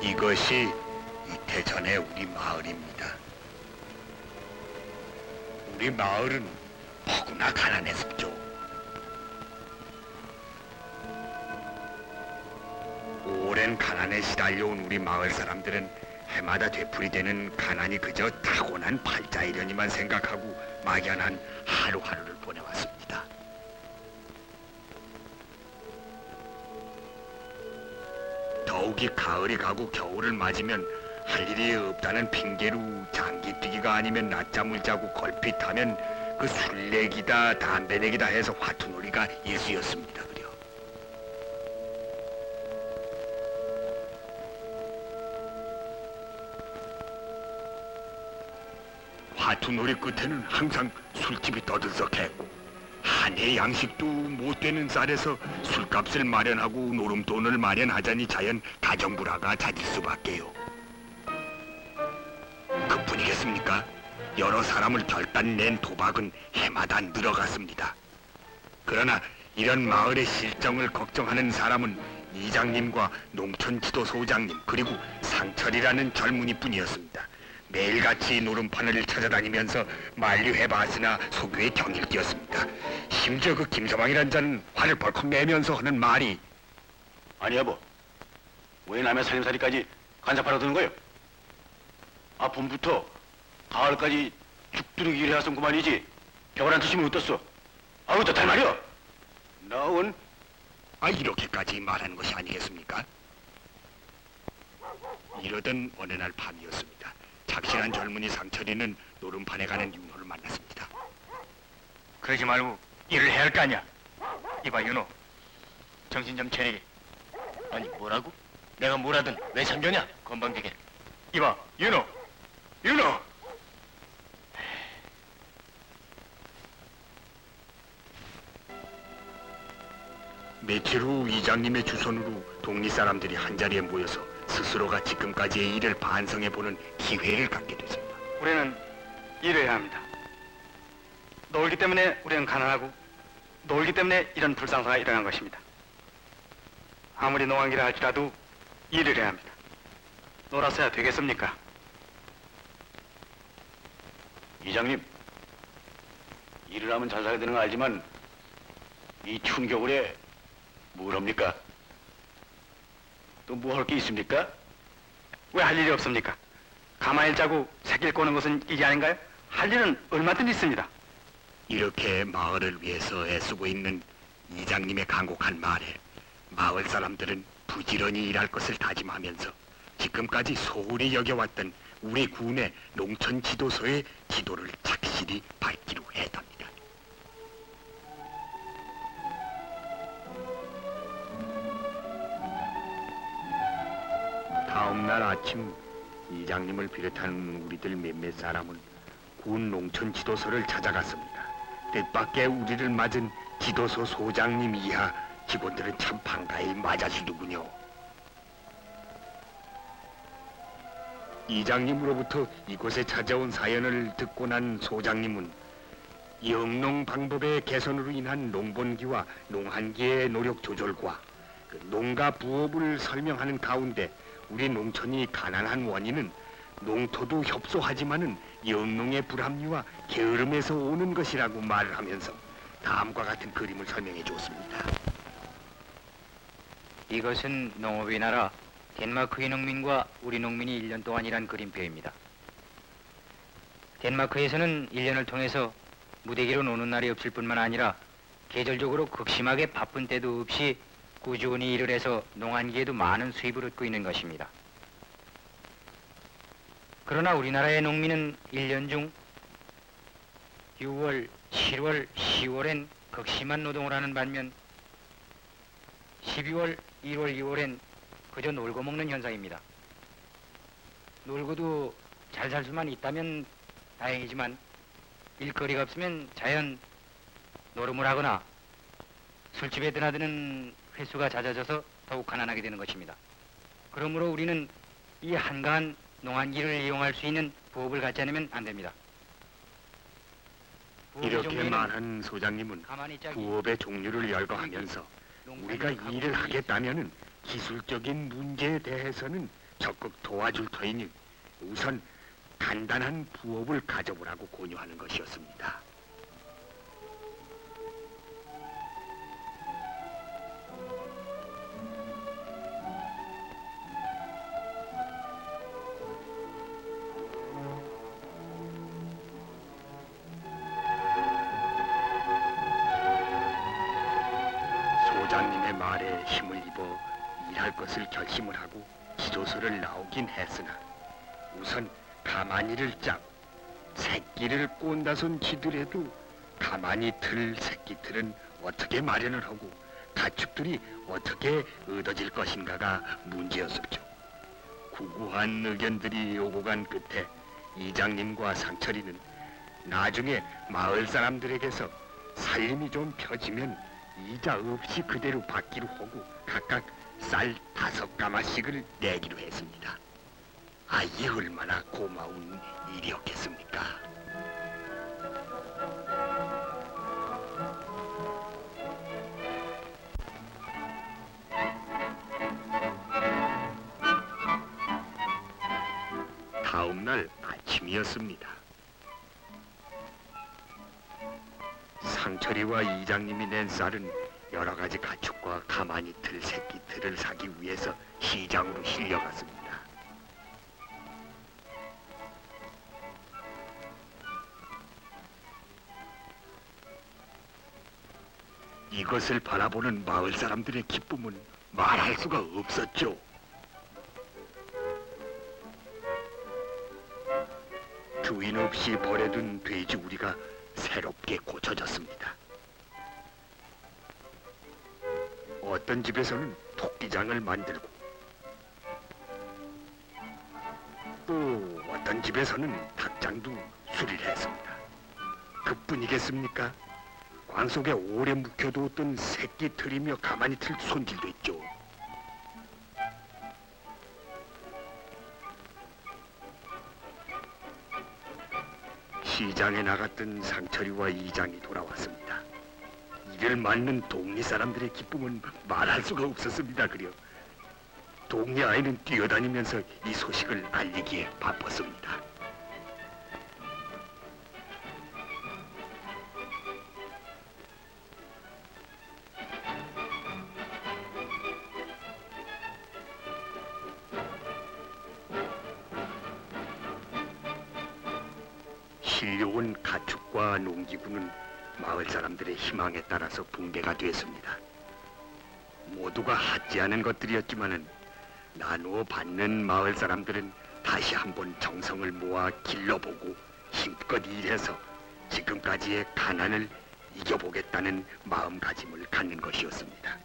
이것이 이태 전의 우리 마을입니다. 우리 마을은 너무나 가난했었죠. 오랜 가난에 시달려온 우리 마을 사람들은 해마다 되풀이되는 가난이 그저 타고난 팔자이려니만 생각하고 막연한 하루하루를 보내왔습니다. 더욱이 가을이 가고 겨울을 맞으면 할 일이 없다는 핑계로 장기 뛰기가 아니면 낮잠을 자고 걸핏하면 그 술래기다 담배내기다 해서 화투놀이가 일쑤였습니다. 그려. 화투놀이 끝에는 항상 술집이 떠들썩했고 한 해 양식도 못 되는 쌀에서 술값을 마련하고 노름돈을 마련하자니 자연 가정불화가 잦을 수밖에요. 그뿐이겠습니까? 여러 사람을 결단낸 도박은 해마다 늘어갔습니다. 그러나 이런 마을의 실정을 걱정하는 사람은 이장님과 농촌지도소장님 그리고 상철이라는 젊은이뿐이었습니다. 매일같이 노름판을 찾아다니면서 만류해봤으나 소교의 경일기였습니다. 심지어 그 김서방이란 자는 화를 벌컥 내면서 하는 말이 아니 여보, 왜 남의 살림살이까지 간섭하러 드는 거요? 아 봄부터 가을까지 죽두르기 일을 해왔었구만이지. 벽을 안 치시면 어떻소? 아우 어떡할 말이오? 나온 이렇게까지 말하는 것이 아니겠습니까? 이러던 어느 날 밤이었습니다. 착실한 젊은이 상철이는 노름판에 가는 윤호를 만났습니다. 그러지 말고 일을 해야 할 거 아니야. 이봐 윤호, 정신 좀 차리게. 아니 뭐라고? 내가 뭘 하든 왜 참견이야? 건방지게. 이봐 윤호, 윤호. 며칠 후 이장님의 주선으로 동리 사람들이 한자리에 모여서 스스로가 지금까지의 일을 반성해보는 기회를 갖게 됐습니다. 우리는 일을 해야 합니다. 놀기 때문에 우리는 가난하고 놀기 때문에 이런 불상사가 일어난 것입니다. 아무리 농한기라 할지라도 일을 해야 합니다. 놀았어야 되겠습니까? 이장님, 일을 하면 잘 살게 되는 거 알지만 이 추운 겨울에 뭘 합니까? 또 뭐 할 게 있습니까? 왜 할 일이 없습니까? 가만히 자고 새길 꼬는 것은 이게 아닌가요? 할 일은 얼마든지 있습니다. 이렇게 마을을 위해서 애쓰고 있는 이장님의 간곡한 말에 마을 사람들은 부지런히 일할 것을 다짐하면서 지금까지 소홀히 여겨왔던 우리 군의 농촌 지도소의 지도를 착실히 밟기로 했답니다. 다음 날 아침 이장님을 비롯한 우리들 몇몇 사람은 군 농촌 지도소를 찾아갔습니다. 뜻밖의 우리를 맞은 지도소 소장님 이하 직원들은 참 반가이 맞아주더군요. 이장님으로부터 이곳에 찾아온 사연을 듣고 난 소장님은 영농 방법의 개선으로 인한 농번기와 농한기의 노력 조절과 그 농가 부업을 설명하는 가운데 우리 농촌이 가난한 원인은 농토도 협소하지만은 영농의 불합리와 게으름에서 오는 것이라고 말을 하면서 다음과 같은 그림을 설명해 주었습니다. 이것은 농업의 나라 덴마크의 농민과 우리 농민이 1년 동안 일한 그림표입니다. 덴마크에서는 1년을 통해서 무대기로 노는 날이 없을 뿐만 아니라 계절적으로 극심하게 바쁜 때도 없이 꾸준히 일을 해서 농한기에도 많은 수입을 얻고 있는 것입니다. 그러나 우리나라의 농민은 1년 중 6월, 7월, 10월엔 극심한 노동을 하는 반면 12월, 1월, 2월엔 그저 놀고 먹는 현상입니다. 놀고도 잘 살 수만 있다면 다행이지만 일거리가 없으면 자연 노름을 하거나 술집에 드나드는 횟수가 잦아져서 더욱 가난하게 되는 것입니다. 그러므로 우리는 이 한가한 농한기를 이용할 수 있는 부업을 갖지 않으면 안 됩니다. 이렇게 말한 소장님은 부업의 종류를 열거하면서 우리가 일을 하겠다면은 기술적인 문제에 대해서는 적극 도와줄 터이니 우선 간단한 부업을 가져보라고 권유하는 것이었습니다. 소장님의 말에 힘을 입어 일할 것을 결심을 하고 지도서를 나오긴 했으나 우선 가만히를 짜고 새끼를 꼰다손 치더라도 가만히 틀 새끼들은 어떻게 마련을 하고 가축들이 어떻게 얻어질 것인가가 문제였었죠. 구구한 의견들이 오고 간 끝에 이장님과 상철이는 나중에 마을 사람들에게서 살림이 좀 펴지면 이자 없이 그대로 받기로 하고 각각 쌀 5가마씩을 내기로 했습니다. 아, 이 얼마나 고마운 일이었겠습니까? 다음 날 아침이었습니다. 상철이와 이장님이 낸 쌀은 여러 가지 가축과 가만히 틀 새끼들을 사기 위해서 시장으로 실려갔습니다. 이것을 바라보는 마을 사람들의 기쁨은 말할 수가 없었죠. 주인 없이 버려둔 돼지우리가 새롭게 고쳐졌습니다. 어떤 집에서는 토끼장을 만들고 또 어떤 집에서는 닭장도 수리했습니다. 그뿐이겠습니까? 광 속에 오래 묵혀두었던 새끼 틀이며 가만히 틀 손질도 있죠. 시장에 나갔던 상철이와 이장이 돌아왔습니다. 이를 맞는 동리 사람들의 기쁨은 말할 수가 없었습니다. 그려 동리 아이는 뛰어다니면서 이 소식을 알리기에 바빴습니다. 실려온 가축과 농기구는 마을 사람들의 희망에 따라서 붕괴가 됐습니다. 모두가 하지 않은 것들이었지만은 나누어 받는 마을 사람들은 다시 한번 정성을 모아 길러보고 힘껏 일해서 지금까지의 가난을 이겨보겠다는 마음가짐을 갖는 것이었습니다.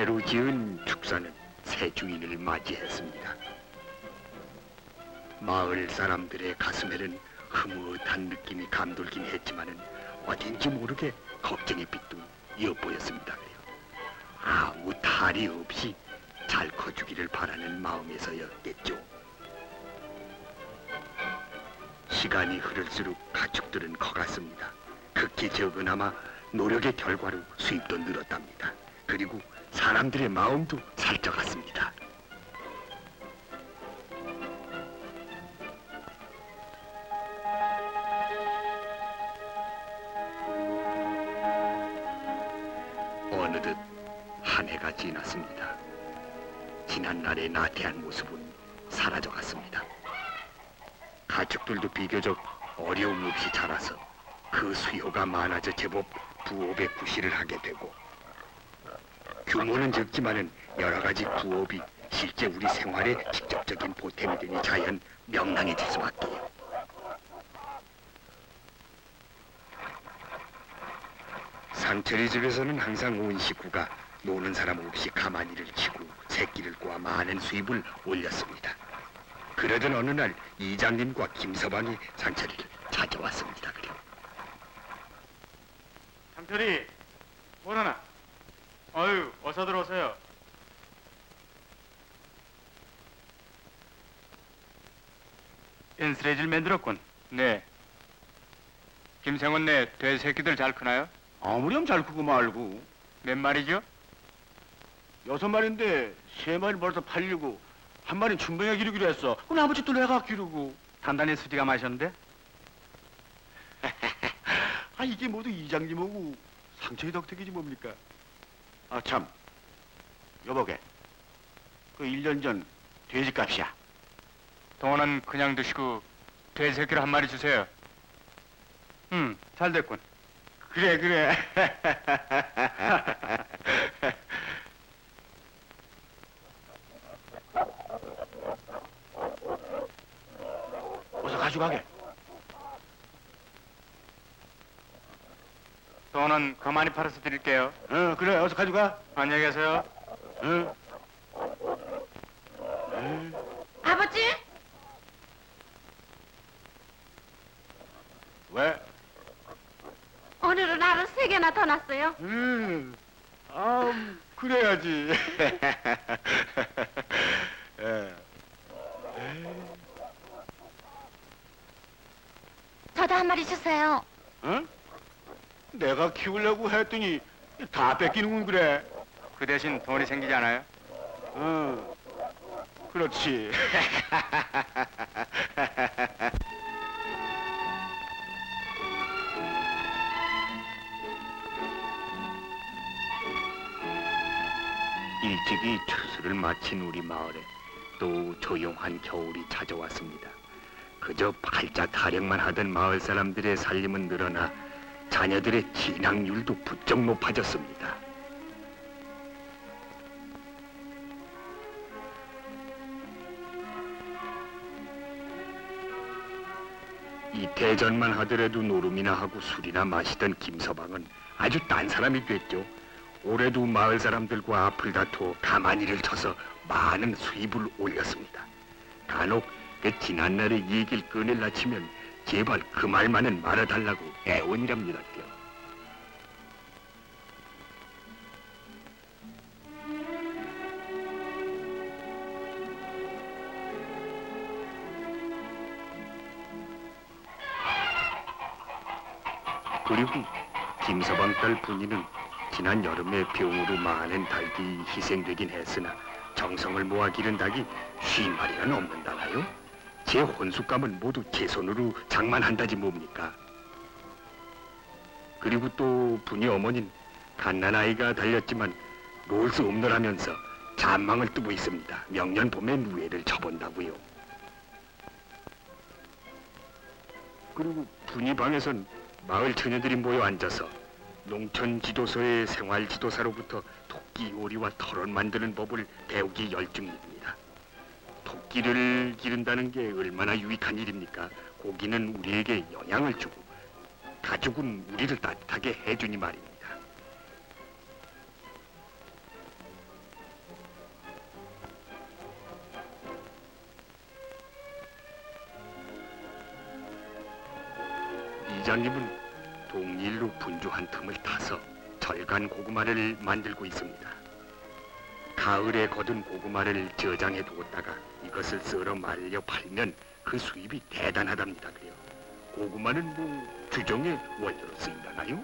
새로 지은 축사는 새 주인을 맞이했습니다. 마을 사람들의 가슴에는 흐뭇한 느낌이 감돌긴 했지만은 어딘지 모르게 걱정의 빛도 엿보였습니다. 아무 탈이 없이 잘 커주기를 바라는 마음에서였겠죠. 시간이 흐를수록 가축들은 커갔습니다. 극히 적으나마 노력의 결과로 수입도 늘었답니다. 그리고 사람들의 마음도 살쪄갔습니다. 어느덧 한 해가 지났습니다. 지난날의 나태한 모습은 사라져갔습니다. 가축들도 비교적 어려움 없이 자라서 그 수요가 많아져 제법 부업에 구실을 하게 되고 규모는 적지만은 여러 가지 부업이 실제 우리 생활에 직접적인 보탬이 되니 자연 명랑해질 수밖에요. 상철이 집에서는 항상 온 식구가 노는 사람 없이 가만히를 치고 새끼를 꼬아 많은 수입을 올렸습니다. 그러던 어느 날 이장님과 김서방이 상철이를 찾아왔습니다. 그래. 상철이 뭐라나? 어휴, 어서 들어오세요. 엔스레질 만들었군. 네. 김생원네 돼 새끼들 잘 크나요? 아무렴 잘 크고 말고. 몇 마리죠? 6마리인데 3마리 벌써 팔리고 한 마리는 춘병에 기르기로 했어. 그 나머지 또 내가 기르고. 단단히 수지가 마셨는데? 아 이게 모두 이장님하고 상처의 덕택이지 뭡니까? 아 참. 여보게. 그 1년 전 돼지값이야. 동원은 그냥 드시고 돼 새끼를 한 마리 주세요. 잘 됐군. 그래 그래. 어서 가져가게. 동원은 더 많이 팔아서 드릴게요. 그래 어서 가져가. 안녕히 계세요. 응. 아버지? 왜? 오늘은 알을 3개나 더 났어요. 그래야지. 예. 저도 한 마리 주세요. 어? 내가 키우려고 했더니 다 뺏기는군 그래. 그 대신 돈이 생기지 않아요? 그렇지. 일찍이 추수를 마친 우리 마을에 또 조용한 겨울이 찾아왔습니다. 그저 발작 타령만 하던 마을 사람들의 살림은 늘어나 자녀들의 진학률도 부쩍 높아졌습니다. 이태 전만 하더라도 노름이나 하고 술이나 마시던 김서방은 아주 딴 사람이 됐죠. 올해도 마을 사람들과 앞을 다투어 가만히를 쳐서 많은 수입을 올렸습니다. 간혹 그 지난날의 얘기를 꺼낼라 치면 제발 그 말만은 말아달라고 애원이랍니다요. 그리고 김서방 딸 분이는 지난 여름에 병으로 많은 닭이 희생되긴 했으나 정성을 모아 기른 닭이 50마리가 넘는다나요? 제 혼숙감은 모두 제 손으로 장만한다지 뭡니까? 그리고 또 분이 어머니는 갓난아이가 달렸지만 놓을 수 없노라면서 잔망을 뜨고 있습니다. 명년 봄에 누에를 쳐본다고요. 그리고 분이 방에선 마을 처녀들이 모여 앉아서 농촌 지도서의 생활 지도사로부터 토끼 요리와 털을 만드는 법을 배우기 열중입니다. 토끼를 기른다는 게 얼마나 유익한 일입니까? 고기는 우리에게 영양을 주고 가죽은 우리를 따뜻하게 해주니 말입니다. 이장님은 동일로 분주한 틈을 타서 절간 고구마를 만들고 있습니다. 가을에 거둔 고구마를 저장해 두었다가 이것을 썰어 말려 팔면 그 수입이 대단하답니다. 그래요. 고구마는 뭐 주정의 원료로 쓰인다나요?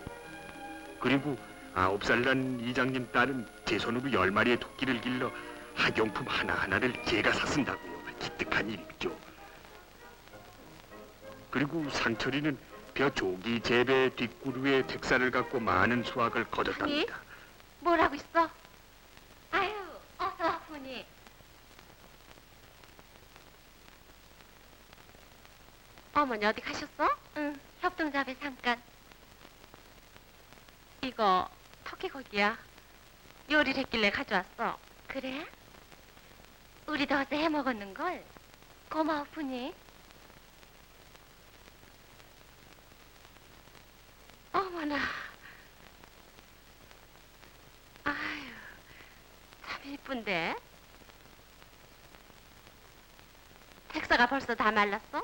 그리고 9살 난 이장님 딸은 제 손으로 10마리의 토끼를 길러 학용품 하나하나를 제가 샀쓴다고요. 기특한 일이죠. 그리고 상철이는 벼조기 재배 뒷구루에 택사를 갖고 많은 수확을 거뒀답니다. 뭐라고 있어? 아유, 어서 와, 보니. 어머니 어디 가셨어? 응, 협동잡에 잠깐. 이거 토끼고기야. 요리를 했길래 가져왔어. 그래? 우리도 어제 해 먹었는걸. 고마워, 보니. 어머나. 아유, 참 이쁜데. 택사가 벌써 다 말랐어?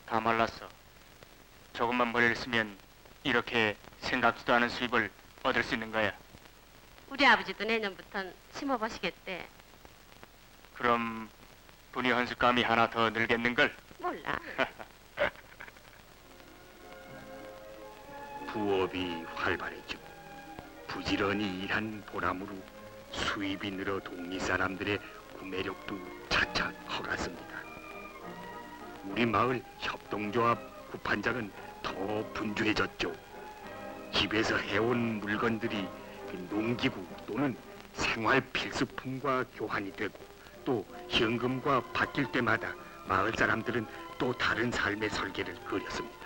다 말랐어. 조금만 머리를 쓰면 이렇게 생각지도 않은 수입을 얻을 수 있는 거야. 우리 아버지도 내년부턴 심어보시겠대. 그럼 분이 헌숙감이 하나 더 늘겠는걸. 몰라. 부업이 활발해지고 부지런히 일한 보람으로 수입이 늘어 동리 사람들의 구매력도 차차 커갔습니다. 우리 마을 협동조합 구판장은 더 분주해졌죠. 집에서 해온 물건들이 농기구 또는 생활 필수품과 교환이 되고 또 현금과 바뀔 때마다 마을 사람들은 또 다른 삶의 설계를 그렸습니다.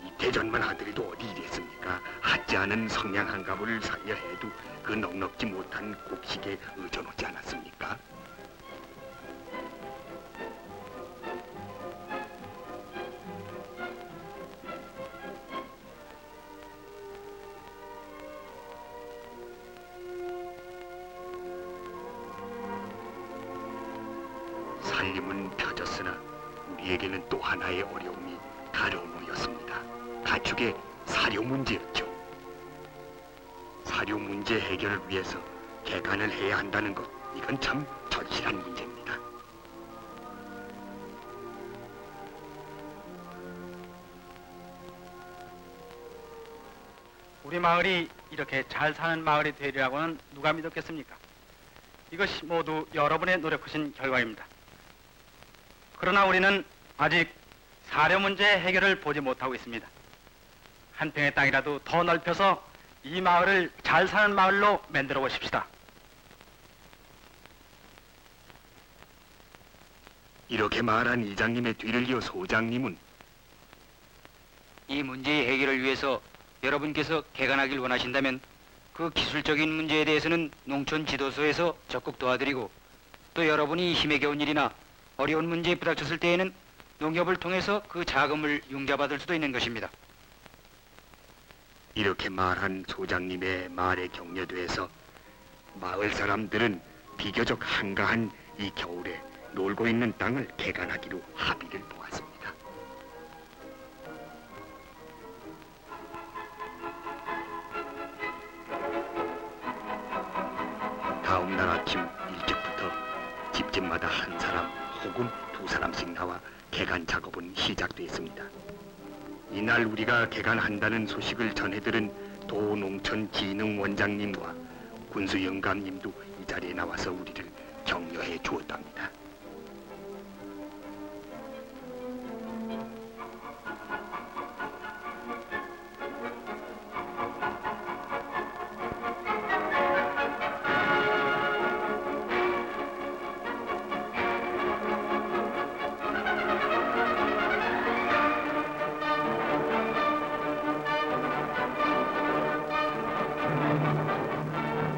이태전만 하더라도 어디 이랬습니까? 하지 않은 성냥 한 가구를 살려 해도 그 넉넉지 못한 곡식에 의존하지 않았습니까? 살림은 펴졌으나 우리에게는 또 하나의 어려움이 가려놓였습니다. 가축의 사료 문제였죠. 사료 문제 해결을 위해서 개간을 해야 한다는 것, 이건 참 절실한 문제입니다. 우리 마을이 이렇게 잘 사는 마을이 되리라고는 누가 믿었겠습니까? 이것이 모두 여러분의 노력하신 결과입니다. 그러나 우리는 아직 사료 문제 해결을 보지 못하고 있습니다. 한 평의 땅이라도 더 넓혀서 이 마을을 잘 사는 마을로 만들어 보십시다. 이렇게 말한 이장님의 뒤를 이어 소장님은 이 문제의 해결을 위해서 여러분께서 개간하길 원하신다면 그 기술적인 문제에 대해서는 농촌 지도소에서 적극 도와드리고 또 여러분이 힘에 겨운 일이나 어려운 문제에 부닥쳤을 때에는 농협을 통해서 그 자금을 융자받을 수도 있는 것입니다. 이렇게 말한 소장님의 말에 격려돼서 마을 사람들은 비교적 한가한 이 겨울에 놀고 있는 땅을 개간하기로 합의를 보았습니다. 다음 날 아침 일찍부터 집집마다 한 사람 혹은 두 사람씩 나와 개간 작업은 시작됐습니다. 이날 우리가 개간한다는 소식을 전해들은 도농촌진흥원장님과 군수영감님도 이 자리에 나와서 우리를 격려해 주었답니다.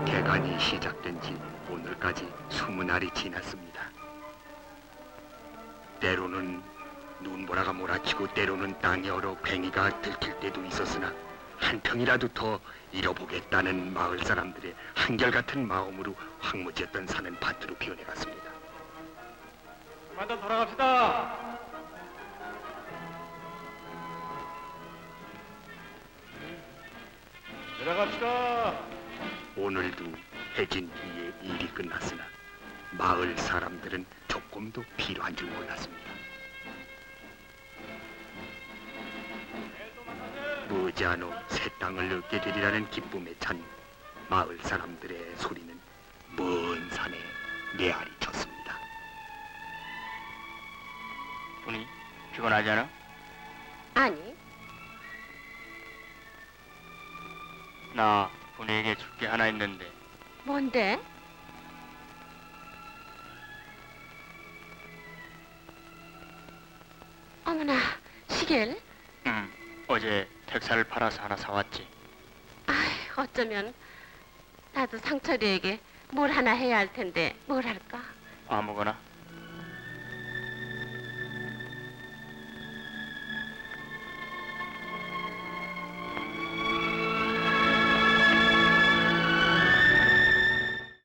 개간이 시작된 지 오늘까지 20날이 지났습니다. 때로는 눈보라가 몰아치고 때로는 땅이 얼어 괭이가 들킬 때도 있었으나 한 평이라도 더 잃어보겠다는 마을 사람들의 한결같은 마음으로 황무지였던 산은 밭으로 피어나갔습니다. 그만 더 돌아갑시다. 내려갑시다. 오늘도 해진 뒤에 일이 끝났으나 마을 사람들은 조금도 필요한 줄 몰랐습니다. 머지않아 새 땅을 얻게 되리라는 기쁨에 찬 마을 사람들의 소리는 먼 산에 메아리 쳤습니다. 분이 피곤하지 않아? 아니, 나 분이에게 줄 게 하나 있는데. 뭔데? 어머나, 시계를? 어제 택사를 팔아서 하나 사왔지. 아이, 어쩌면 나도 상철이에게 뭘 하나 해야 할 텐데 뭘 할까?